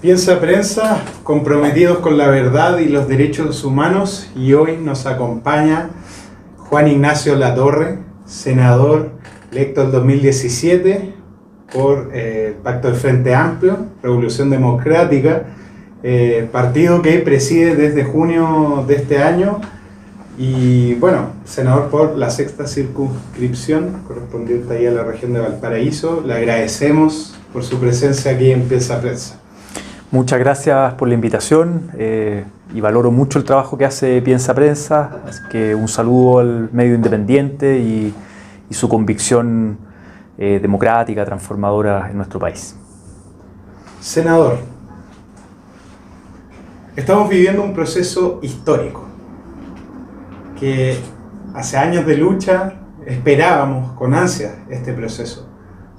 Piensa Prensa, comprometidos con la verdad y los derechos humanos, y hoy nos acompaña Juan Ignacio Latorre, senador electo en 2017 por el Pacto del Frente Amplio, Revolución Democrática, partido que preside desde junio de este año, y bueno, senador por la sexta circunscripción correspondiente ahí a la región de Valparaíso. Le agradecemos por su presencia aquí en Piensa Prensa. Muchas gracias por la invitación y valoro mucho el trabajo que hace Piensa Prensa, así que un saludo al medio independiente y su convicción democrática, transformadora en nuestro país. Senador, estamos viviendo un proceso histórico que hace años de lucha esperábamos con ansia este proceso.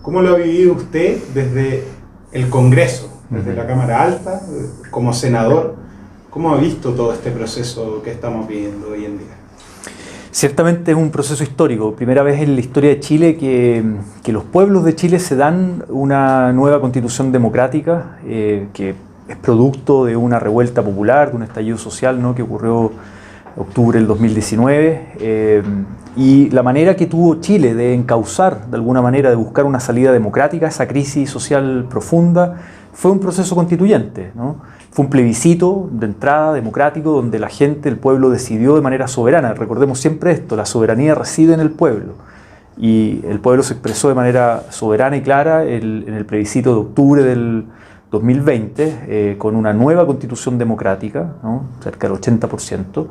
¿Cómo lo ha vivido usted desde el Congreso? Desde la Cámara Alta, como senador, ¿cómo ha visto todo este proceso que estamos viviendo hoy en día? Ciertamente es un proceso histórico. Primera vez en la historia de Chile que los pueblos de Chile se dan una nueva constitución democrática que es producto de una revuelta popular, de un estallido social, ¿no?, que ocurrió en octubre del 2019. Y la manera que tuvo Chile de encauzar, de alguna manera, de buscar una salida democrática a esa crisis social profunda, fue un proceso constituyente, ¿no? Fue un plebiscito de entrada democrático donde la gente, el pueblo, decidió de manera soberana. Recordemos siempre esto, la soberanía reside en el pueblo. Y el pueblo se expresó de manera soberana y clara en el plebiscito de octubre del 2020 con una nueva constitución democrática, ¿no?, cerca del 80%,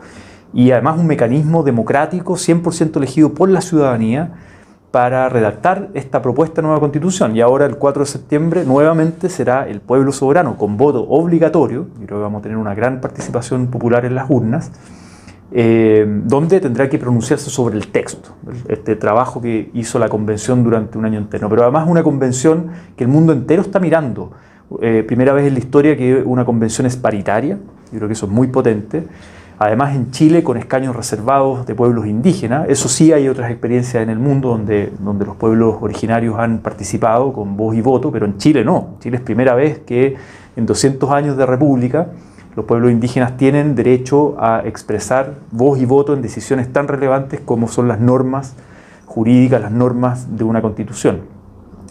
y además un mecanismo democrático 100% elegido por la ciudadanía para redactar esta propuesta de nueva constitución. Y ahora el 4 de septiembre nuevamente será el pueblo soberano con voto obligatorio, y creo que vamos a tener una gran participación popular en las urnas, donde tendrá que pronunciarse sobre el texto, este trabajo que hizo la convención durante un año entero. Pero además una convención que el mundo entero está mirando. Primera vez en la historia que una convención es paritaria, yo creo que eso es muy potente. Además en Chile con escaños reservados de pueblos indígenas. Eso sí, hay otras experiencias en el mundo donde los pueblos originarios han participado con voz y voto, pero en Chile no. Chile es primera vez que en 200 años de república los pueblos indígenas tienen derecho a expresar voz y voto en decisiones tan relevantes como son las normas jurídicas, las normas de una constitución.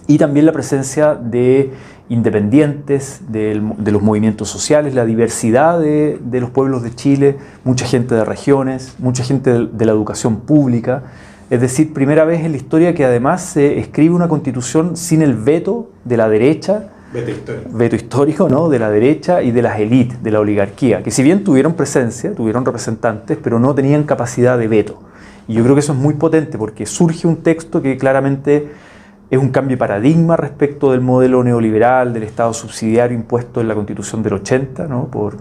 Y también la presencia de independientes, de los movimientos sociales, la diversidad de los pueblos de Chile, mucha gente de regiones, mucha gente de la educación pública. Es decir, primera vez en la historia que además se escribe una constitución sin el veto de la derecha, veto histórico, ¿no?, de la derecha y de las élites, de la oligarquía, que si bien tuvieron presencia, tuvieron representantes, pero no tenían capacidad de veto. Y yo creo que eso es muy potente porque surge un texto que claramente es un cambio de paradigma respecto del modelo neoliberal, del Estado subsidiario impuesto en la Constitución del 80, ¿no?, por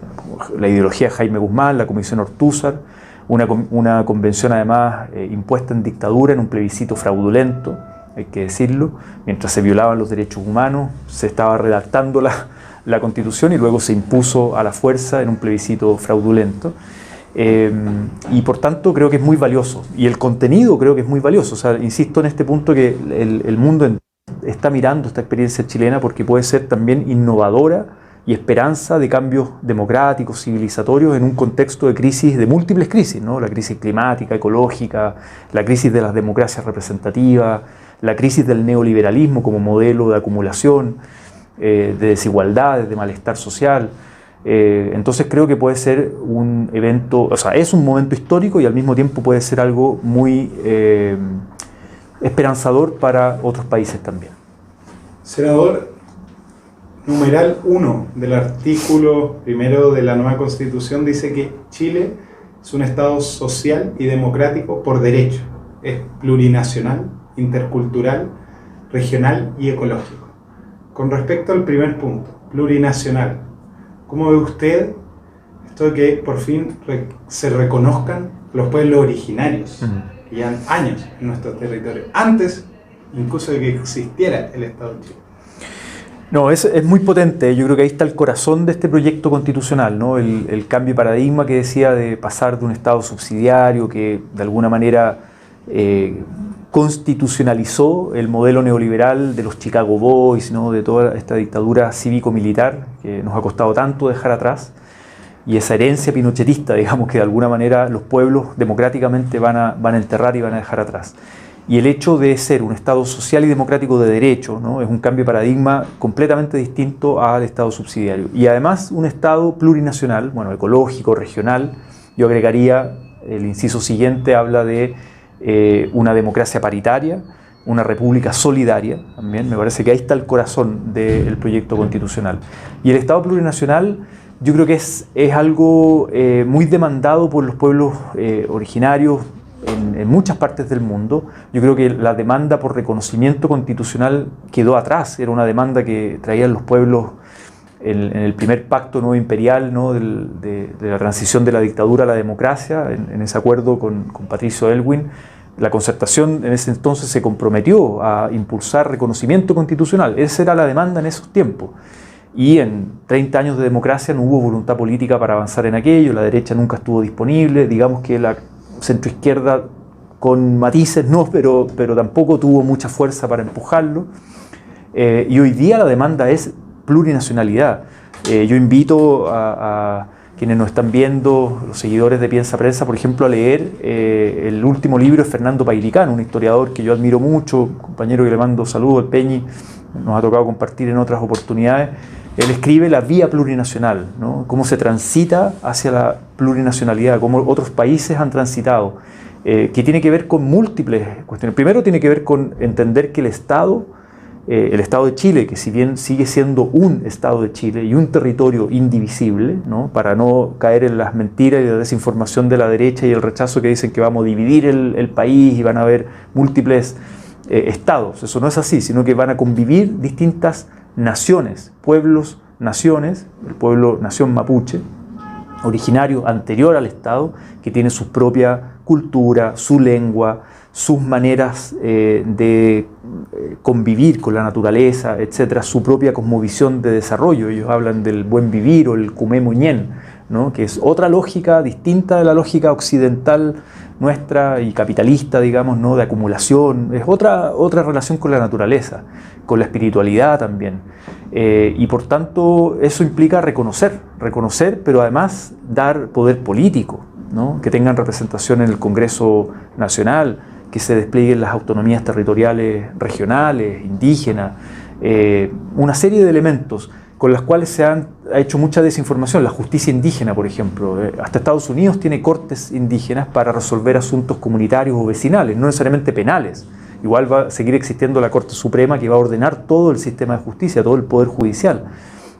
la ideología de Jaime Guzmán, la Comisión Ortúzar, una convención además impuesta en dictadura, en un plebiscito fraudulento, hay que decirlo, mientras se violaban los derechos humanos, se estaba redactando la Constitución y luego se impuso a la fuerza en un plebiscito fraudulento. Y por tanto creo que es muy valioso y el contenido creo que es muy valioso. O sea, insisto en este punto que el mundo está mirando esta experiencia chilena porque puede ser también innovadora y esperanza de cambios democráticos, civilizatorios en un contexto de crisis, de múltiples crisis, ¿no? La crisis climática, ecológica, la crisis de las democracias representativas, la crisis del neoliberalismo como modelo de acumulación, de desigualdades, de malestar social. Entonces creo que puede ser un evento, o sea, es un momento histórico y al mismo tiempo puede ser algo muy esperanzador para otros países también. Senador, numeral 1 del artículo 1 de la nueva Constitución dice que Chile es un Estado social y democrático por derecho, es plurinacional, intercultural, regional y ecológico. Con respecto al primer punto, plurinacional, ¿cómo ve usted esto de que por fin se reconozcan los pueblos originarios que llevan años en nuestro territorio, antes incluso de que existiera el Estado de Chile? No, es muy potente. Yo creo que ahí está el corazón de este proyecto constitucional, ¿no? El cambio de paradigma que decía de pasar de un Estado subsidiario que de alguna manera constitucionalizó el modelo neoliberal de los Chicago Boys, ¿no? De toda esta dictadura cívico-militar que nos ha costado tanto dejar atrás, y esa herencia pinochetista, digamos, que de alguna manera los pueblos democráticamente van a enterrar y van a dejar atrás. Y el hecho de ser un Estado social y democrático de derecho, ¿no? Es un cambio de paradigma completamente distinto al Estado subsidiario. Y además un Estado plurinacional, bueno, ecológico, regional. Yo agregaría, el inciso siguiente habla de una democracia paritaria, una república solidaria también. Me parece que ahí está el corazón del proyecto constitucional. Y el Estado plurinacional yo creo que es algo muy demandado por los pueblos originarios en muchas partes del mundo. Yo creo que la demanda por reconocimiento constitucional quedó atrás. Era una demanda que traían los pueblos en el primer pacto nuevo imperial, ¿no? de la transición de la dictadura a la democracia, en ese acuerdo con Patricio Aylwin. La Concertación en ese entonces se comprometió a impulsar reconocimiento constitucional. Esa era la demanda en esos tiempos. Y en 30 años de democracia no hubo voluntad política para avanzar en aquello, la derecha nunca estuvo disponible, digamos que la centroizquierda con matices no, pero tampoco tuvo mucha fuerza para empujarlo. Y hoy día la demanda es plurinacionalidad. Yo invito a quienes nos están viendo, los seguidores de Piensa Prensa, por ejemplo, a leer el último libro de Fernando Pairicán, un historiador que yo admiro mucho, compañero que le mando saludos, el Peñi, nos ha tocado compartir en otras oportunidades. Él escribe la vía plurinacional, ¿no? Cómo se transita hacia la plurinacionalidad, cómo otros países han transitado, que tiene que ver con múltiples cuestiones. Primero tiene que ver con entender que el Estado de Chile, que si bien sigue siendo un Estado de Chile y un territorio indivisible, ¿no? Para no caer en las mentiras y la desinformación de la derecha y el rechazo que dicen que vamos a dividir el país y van a haber múltiples estados. Eso no es así, sino que van a convivir distintas naciones, pueblos, naciones, el pueblo nación mapuche, originario, anterior al Estado, que tiene su propia cultura, su lengua, sus maneras de convivir con la naturaleza, etcétera, su propia cosmovisión de desarrollo. Ellos hablan del buen vivir o el kumé muñén, ¿no? Que es otra lógica distinta de la lógica occidental nuestra y capitalista, digamos, ¿no? De acumulación. Es otra relación con la naturaleza, con la espiritualidad también. Y por tanto eso implica reconocer, pero además dar poder político, ¿no? Que tengan representación en el Congreso Nacional, que se desplieguen las autonomías territoriales regionales, indígenas, una serie de elementos con las cuales ha hecho mucha desinformación. La justicia indígena, por ejemplo. Hasta Estados Unidos tiene cortes indígenas para resolver asuntos comunitarios o vecinales, no necesariamente penales. Igual va a seguir existiendo la Corte Suprema que va a ordenar todo el sistema de justicia, todo el poder judicial.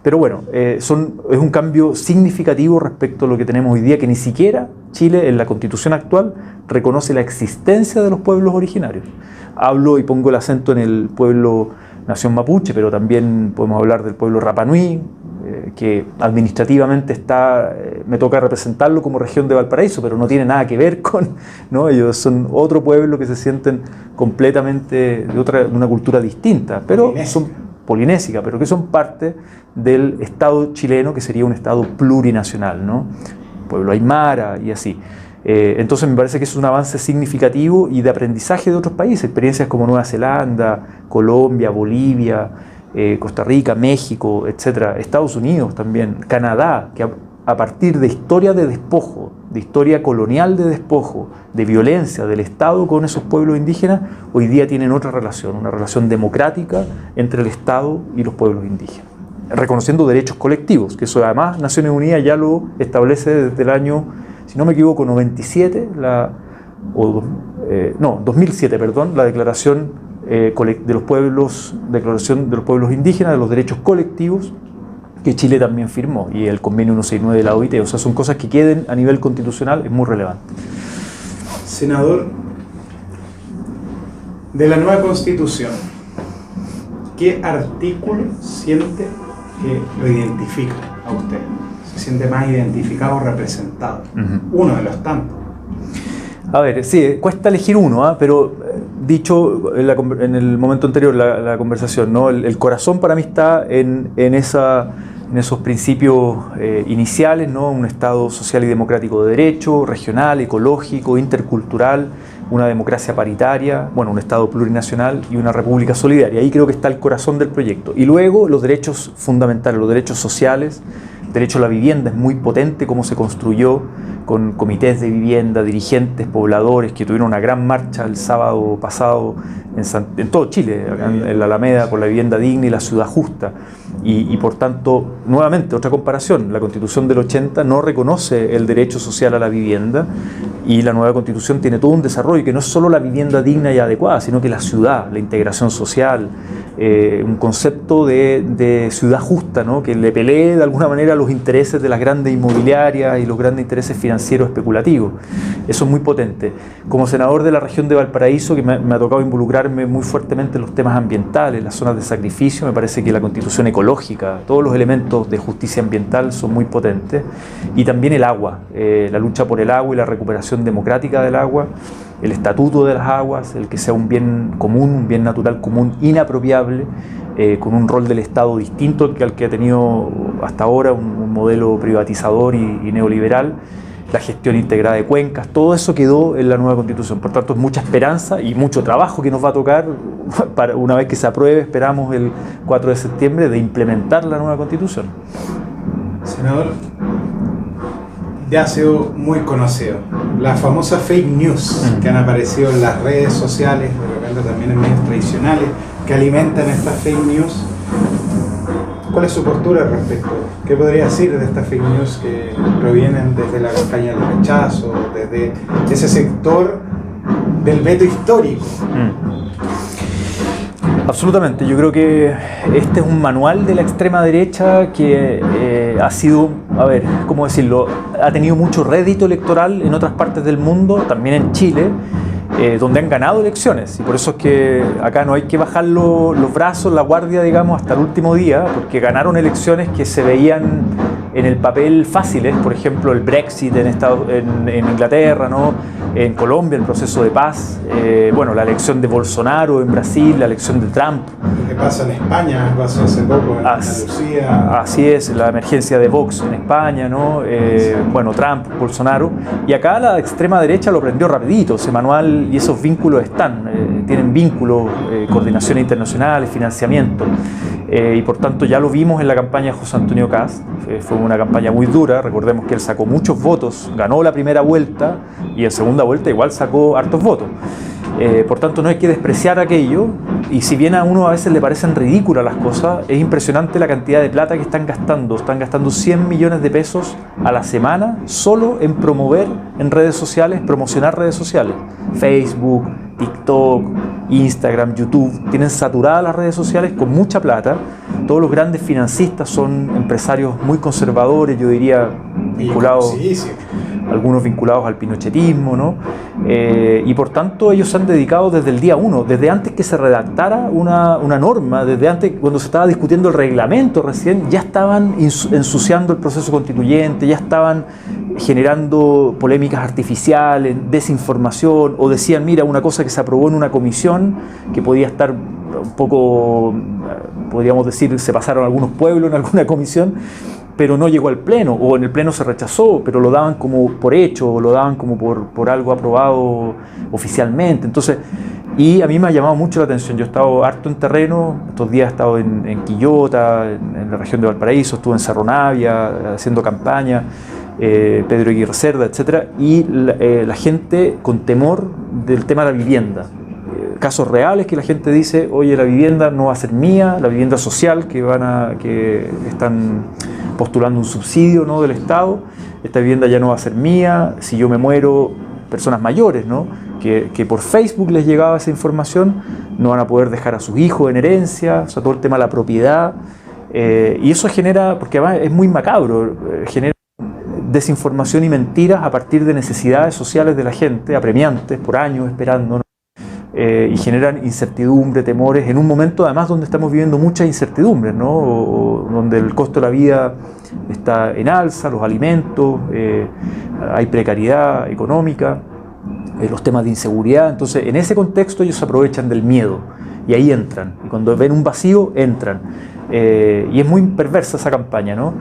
Pero bueno, es un cambio significativo respecto a lo que tenemos hoy día, que ni siquiera Chile en la Constitución actual reconoce la existencia de los pueblos originarios. Hablo y pongo el acento en el pueblo nación mapuche, pero también podemos hablar del pueblo Rapa Nui, que administrativamente me toca representarlo como región de Valparaíso, pero no tiene nada que ver con, ¿no? Ellos son otro pueblo que se sienten completamente de una cultura distinta, pero polinésica, pero que son parte del Estado chileno, que sería un Estado plurinacional, ¿no? Pueblo aymara y así. Entonces me parece que es un avance significativo y de aprendizaje de otros países, experiencias como Nueva Zelanda, Colombia, Bolivia, Costa Rica, México, etcétera, Estados Unidos también, Canadá, que a partir de historia de despojo, de historia colonial de despojo, de violencia del Estado con esos pueblos indígenas, hoy día tienen otra relación, una relación democrática entre el Estado y los pueblos indígenas, reconociendo derechos colectivos, que eso además Naciones Unidas ya lo establece desde el año, si no me equivoco, 2007, perdón, la Declaración de los Pueblos Indígenas, de los Derechos Colectivos, que Chile también firmó, y el convenio 169 de la OIT. O sea, son cosas que queden a nivel constitucional, es muy relevante. Senador, de la nueva Constitución, ¿qué artículo siente que lo identifica a usted? ¿Se siente más identificado o representado? Uno de los tantos. A ver, sí, cuesta elegir uno, pero dicho en el momento anterior, la conversación, ¿no? El corazón para mí está en esos principios iniciales, ¿no? Un Estado social y democrático de derecho, regional, ecológico, intercultural, una democracia paritaria, bueno, un Estado plurinacional y una república solidaria. Ahí creo que está el corazón del proyecto. Y luego los derechos fundamentales, los derechos sociales. El derecho a la vivienda es muy potente, cómo se construyó con comités de vivienda, dirigentes, pobladores que tuvieron una gran marcha el sábado pasado en todo Chile, en la Alameda, por la vivienda digna y la ciudad justa. Y por tanto, nuevamente, otra comparación, la Constitución del 80 no reconoce el derecho social a la vivienda y la nueva Constitución tiene todo un desarrollo que no es solo la vivienda digna y adecuada, sino que la ciudad, la integración social, un concepto de ciudad justa, ¿no? Que le pelee de alguna manera los intereses de las grandes inmobiliarias y los grandes intereses financieros especulativos. Eso es muy potente. Como senador de la región de Valparaíso, que me ha tocado involucrarme muy fuertemente en los temas ambientales, las zonas de sacrificio, me parece que la Constitución ecológica, todos los elementos de justicia ambiental son muy potentes. Y también el agua, la lucha por el agua y la recuperación democrática del agua, el estatuto de las aguas, el que sea un bien común, un bien natural común inapropiable, con un rol del Estado distinto al que ha tenido hasta ahora, un modelo privatizador y neoliberal, la gestión integrada de cuencas, todo eso quedó en la nueva Constitución. Por tanto, es mucha esperanza y mucho trabajo que nos va a tocar, para una vez que se apruebe, esperamos el 4 de septiembre, de implementar la nueva Constitución. Senador, ya ha sido muy conocido. Las famosas fake news que han aparecido en las redes sociales, de repente también en medios tradicionales, que alimentan estas fake news. ¿Cuál es su postura al respecto? ¿Qué podría decir de estas fake news que provienen desde la campaña del rechazo, desde ese sector del veto histórico? Absolutamente, yo creo que este es un manual de la extrema derecha que ha sido, a ver, ¿cómo decirlo? Ha tenido mucho rédito electoral en otras partes del mundo, también en Chile, donde han ganado elecciones, y por eso es que acá no hay que bajar los brazos, la guardia, digamos, hasta el último día, porque ganaron elecciones que se veían en el papel fáciles, por ejemplo el Brexit en Inglaterra, ¿no? En Colombia el proceso de paz, bueno, la elección de Bolsonaro en Brasil, la elección de Trump. Lo que pasa en España, pasó hace poco en Andalucía. Así es, la emergencia de Vox en España, ¿no? Bueno, Trump, Bolsonaro. Y acá la extrema derecha lo prendió rapidito, ese manual, y esos vínculos están, tienen vínculos, coordinación internacional, financiamiento. Y por tanto ya lo vimos en la campaña de José Antonio Kast, fue una campaña muy dura, recordemos que él sacó muchos votos, ganó la primera vuelta y en segunda vuelta igual sacó hartos votos. Por tanto no hay que despreciar aquello, y si bien a uno a veces le parecen ridículas las cosas, es impresionante la cantidad de plata que están gastando 100 millones de pesos a la semana solo en promover en redes sociales, promocionar redes sociales, Facebook, TikTok, Instagram, YouTube, tienen saturadas las redes sociales con mucha plata. Todos los grandes financistas son empresarios muy conservadores, yo diría, vinculados, algunos vinculados al pinochetismo, ¿no? Y por tanto ellos se han dedicado desde el día 1, desde antes que se redactara una norma, desde antes, cuando se estaba discutiendo el reglamento recién, ya estaban ensuciando el proceso constituyente, ya estaban generando polémicas artificiales, desinformación, o decían, mira, una cosa que se aprobó en una comisión que podía estar un poco, podríamos decir, se pasaron algunos pueblos en alguna comisión, pero no llegó al pleno, o en el pleno se rechazó, pero lo daban como por hecho, o lo daban como por algo aprobado oficialmente. Entonces, y a mí me ha llamado mucho la atención. Yo he estado harto en terreno, estos días he estado en Quillota, en la región de Valparaíso, estuve en Cerro Navia haciendo campaña, Pedro Aguirre Cerda, etc. Y la gente con temor del tema de la vivienda. Casos reales que la gente dice, oye, la vivienda no va a ser mía, la vivienda social que están postulando un subsidio, ¿no?, del Estado, esta vivienda ya no va a ser mía, si yo me muero, personas mayores, ¿no?, que por Facebook les llegaba esa información, no van a poder dejar a sus hijos en herencia, o sea, todo el tema de la propiedad, y eso genera, porque además es muy macabro, genera desinformación y mentiras a partir de necesidades sociales de la gente, apremiantes, por años esperando, ¿no? Y generan incertidumbre, temores, en un momento además donde estamos viviendo muchas incertidumbres, ¿no? O donde el costo de la vida está en alza, los alimentos, hay precariedad económica, los temas de inseguridad. Entonces, en ese contexto ellos se aprovechan del miedo y ahí entran, y cuando ven un vacío, entran. Y es muy perversa esa campaña, ¿no?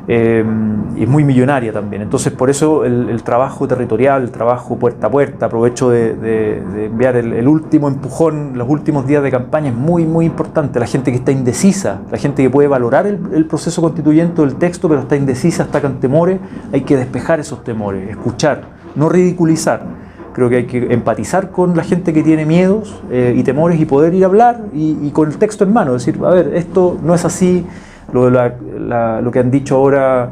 Y es muy millonaria también. Entonces, por eso el trabajo territorial, el trabajo puerta a puerta, aprovecho de enviar el último empujón, los últimos días de campaña, es muy, muy importante. La gente que está indecisa, la gente que puede valorar el proceso constituyente del texto, pero está indecisa, está con temores, hay que despejar esos temores, escuchar, no ridiculizar. Creo que hay que empatizar con la gente que tiene miedos y temores y poder ir a hablar y con el texto en mano, decir, a ver, esto no es así, lo que han dicho ahora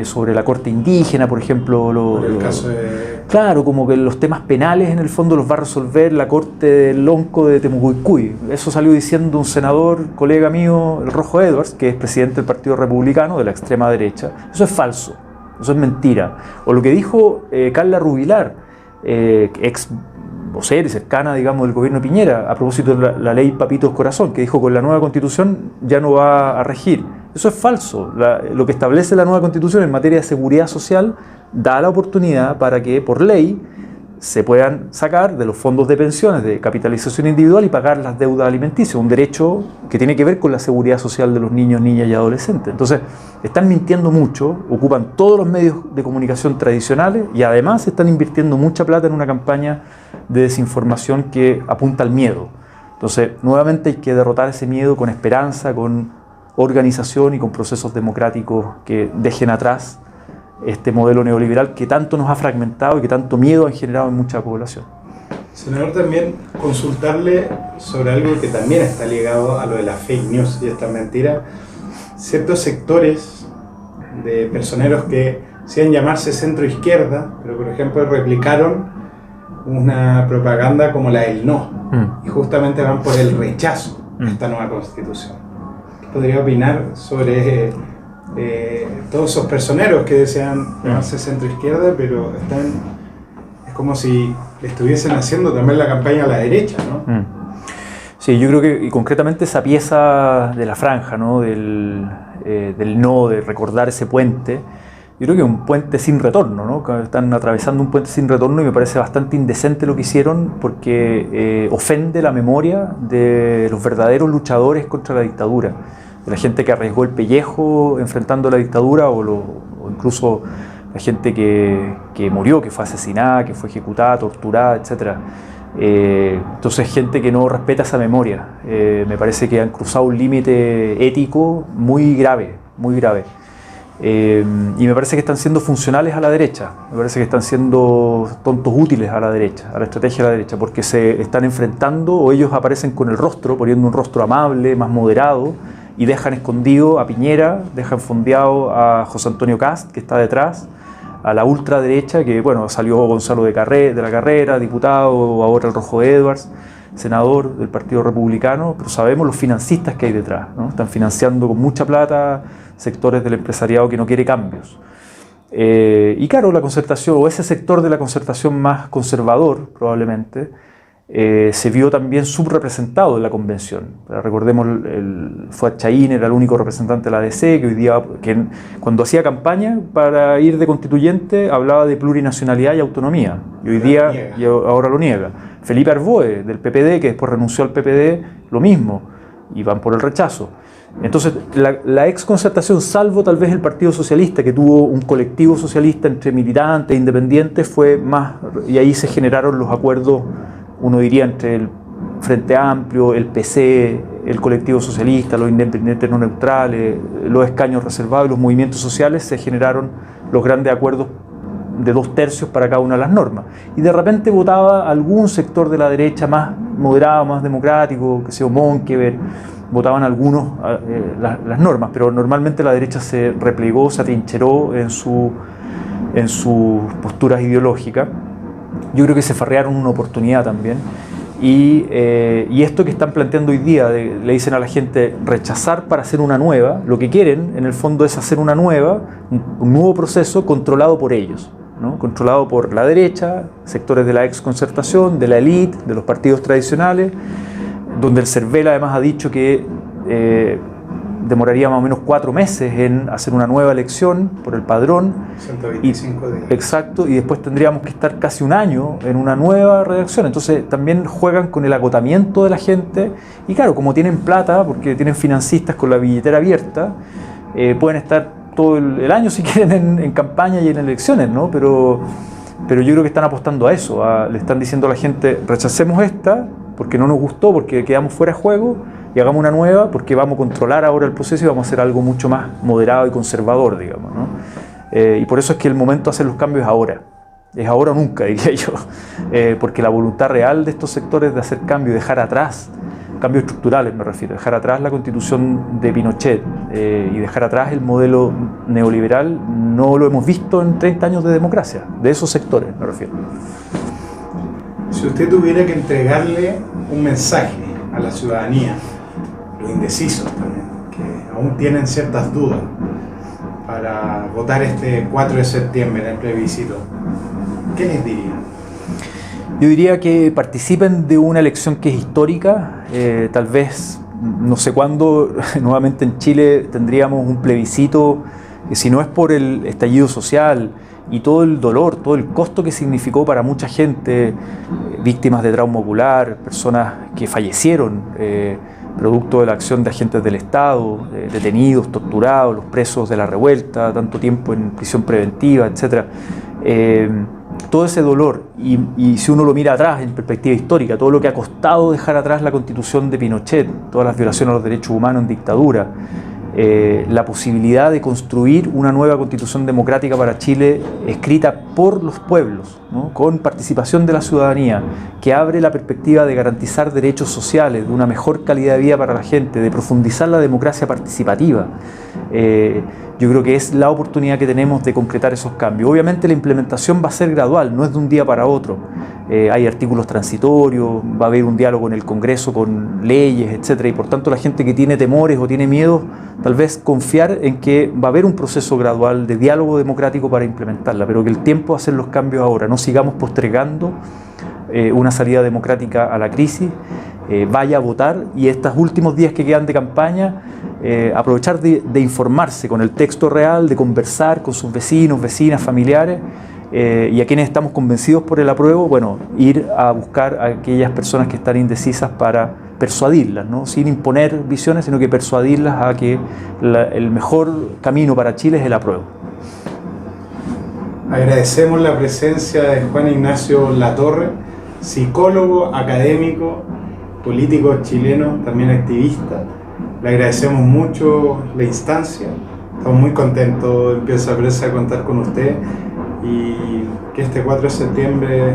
sobre la corte indígena, por ejemplo. El caso de... Claro, como que los temas penales en el fondo los va a resolver la corte del Lonco de Temucuicui. Eso salió diciendo un senador, colega mío, el Rojo Edwards, que es presidente del Partido Republicano de la extrema derecha. Eso es falso, eso es mentira. O lo que dijo Carla Rubilar, ex vocera y cercana, digamos, del gobierno de Piñera, a propósito de la ley Papitos Corazón, que dijo que con la nueva constitución ya no va a regir. Eso es falso. Lo que establece la nueva constitución en materia de seguridad social da la oportunidad para que, por ley, se puedan sacar de los fondos de pensiones de capitalización individual y pagar las deudas alimenticias, un derecho que tiene que ver con la seguridad social de los niños, niñas y adolescentes. Entonces, están mintiendo mucho, ocupan todos los medios de comunicación tradicionales y además están invirtiendo mucha plata en una campaña de desinformación que apunta al miedo. Entonces, nuevamente hay que derrotar ese miedo con esperanza, con organización y con procesos democráticos que dejen atrás este modelo neoliberal que tanto nos ha fragmentado y que tanto miedo ha generado en mucha población. Senador, también consultarle sobre algo que también está ligado a lo de la fake news y esta mentira. Ciertos sectores de personeros que decían llamarse centro izquierda, pero por ejemplo replicaron una propaganda como la del no, y justamente van por el rechazo a esta nueva constitución. ¿Qué podría opinar sobre todos esos personeros que desean llamarse centro izquierda, pero es como si estuviesen haciendo también la campaña a la derecha, ¿no? Sí, yo creo que y concretamente esa pieza de la franja, ¿no? del no, de recordar ese puente, yo creo que es un puente sin retorno, ¿no? Están atravesando un puente sin retorno y me parece bastante indecente lo que hicieron porque ofende la memoria de los verdaderos luchadores contra la dictadura, de la gente que arriesgó el pellejo enfrentando la dictadura o incluso la gente que murió, que fue asesinada, que fue ejecutada, torturada, etc. Entonces gente que no respeta esa memoria. Me parece que han cruzado un límite ético muy grave, muy grave. Y me parece que están siendo funcionales a la derecha, me parece que están siendo tontos útiles a la derecha, a la estrategia de la derecha, porque se están enfrentando o ellos aparecen con el rostro, poniendo un rostro amable, más moderado, y dejan escondido a Piñera, dejan fondeado a José Antonio Kast, que está detrás, a la ultraderecha, que bueno, salió Gonzalo de la Carrera, diputado, ahora el Rojo Edwards, senador del Partido Republicano, pero sabemos los financistas que hay detrás, ¿no? Están financiando con mucha plata sectores del empresariado que no quiere cambios. Y claro, la concertación, o ese sector de la concertación más conservador, probablemente, se vio también subrepresentado en la convención. Recordemos, Fuad Chaín era el único representante de la ADC, que hoy día, cuando hacía campaña para ir de constituyente, hablaba de plurinacionalidad y autonomía, y hoy día, y ahora lo niega. Felipe Arboe, del PPD, que después renunció al PPD, lo mismo, y van por el rechazo. Entonces, la exconcertación, salvo tal vez el Partido Socialista, que tuvo un colectivo socialista entre militantes e independientes, fue más, y ahí se generaron los acuerdos, uno diría, entre el Frente Amplio, el PC, el colectivo socialista, los independientes no neutrales, los escaños reservados y los movimientos sociales, se generaron los grandes acuerdos de 2/3 para cada una de las normas. Y de repente votaba algún sector de la derecha más moderado, más democrático, que sea Monkever, votaban algunos las normas, pero normalmente la derecha se replegó, se atrincheró en sus posturas ideológicas. Yo creo que se farrearon una oportunidad también. Y esto que están planteando hoy día, le dicen a la gente rechazar para hacer una nueva, lo que quieren en el fondo es hacer una nueva, un nuevo proceso controlado por ellos, ¿no? Controlado por la derecha, sectores de la exconcertación, de la élite, de los partidos tradicionales, donde el CERVEL además ha dicho que demoraría más o menos 4 meses en hacer una nueva elección por el padrón. 125 días. Exacto, y después tendríamos que estar casi un año en una nueva redacción. Entonces también juegan con el agotamiento de la gente y claro, como tienen plata, porque tienen financistas con la billetera abierta, pueden estar todo el año si quieren en campaña y en elecciones, ¿no? Pero yo creo que están apostando a eso, le están diciendo a la gente, rechacemos esta porque no nos gustó, porque quedamos fuera de juego, y hagamos una nueva porque vamos a controlar ahora el proceso y vamos a hacer algo mucho más moderado y conservador, digamos, ¿no? Y por eso es que el momento de hacer los cambios es ahora o nunca, diría yo, porque la voluntad real de estos sectores de hacer cambios, dejar atrás, cambios estructurales me refiero, dejar atrás la constitución de Pinochet y dejar atrás el modelo neoliberal, no lo hemos visto en 30 años de democracia, de esos sectores me refiero. Si usted tuviera que entregarle un mensaje a la ciudadanía, los indecisos también, que aún tienen ciertas dudas para votar este 4 de septiembre en el plebiscito, ¿qué les diría? Yo diría que participen de una elección que es histórica, tal vez, no sé cuándo, nuevamente en Chile tendríamos un plebiscito, que si no es por el estallido social y todo el dolor, todo el costo que significó para mucha gente, víctimas de trauma ocular, personas que fallecieron, producto de la acción de agentes del Estado, detenidos, torturados, los presos de la revuelta, tanto tiempo en prisión preventiva, etc. Todo ese dolor, y si uno lo mira atrás en perspectiva histórica, todo lo que ha costado dejar atrás la constitución de Pinochet, todas las violaciones a los derechos humanos en dictadura, la posibilidad de construir una nueva constitución democrática para Chile escrita por los pueblos, ¿no? Con participación de la ciudadanía, que abre la perspectiva de garantizar derechos sociales, de una mejor calidad de vida para la gente, de profundizar la democracia participativa. Yo creo que es la oportunidad que tenemos de concretar esos cambios. Obviamente la implementación va a ser gradual, no es de un día para otro. Hay artículos transitorios, va a haber un diálogo en el Congreso con leyes, etc. Y por tanto la gente que tiene temores o tiene miedo, tal vez confiar en que va a haber un proceso gradual de diálogo democrático para implementarla, pero que el tiempo de hacer los cambios ahora, no sigamos postergando una salida democrática a la crisis, vaya a votar y estos últimos días que quedan de campaña, aprovechar de informarse con el texto real, de conversar con sus vecinos, vecinas, familiares, y a quienes estamos convencidos por el apruebo, bueno, ir a buscar a aquellas personas que están indecisas para persuadirlas, ¿no? Sin imponer visiones, sino que persuadirlas a que el mejor camino para Chile es el apruebo. Agradecemos la presencia de Juan Ignacio Latorre, psicólogo, académico, político chileno, también activista. Le agradecemos mucho la instancia, estamos muy contentos en Piensa Prensa de contar con usted y que este 4 de septiembre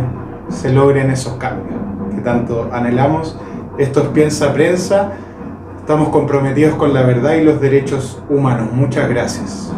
se logren esos cambios que tanto anhelamos. Esto es Piensa Prensa, estamos comprometidos con la verdad y los derechos humanos. Muchas gracias.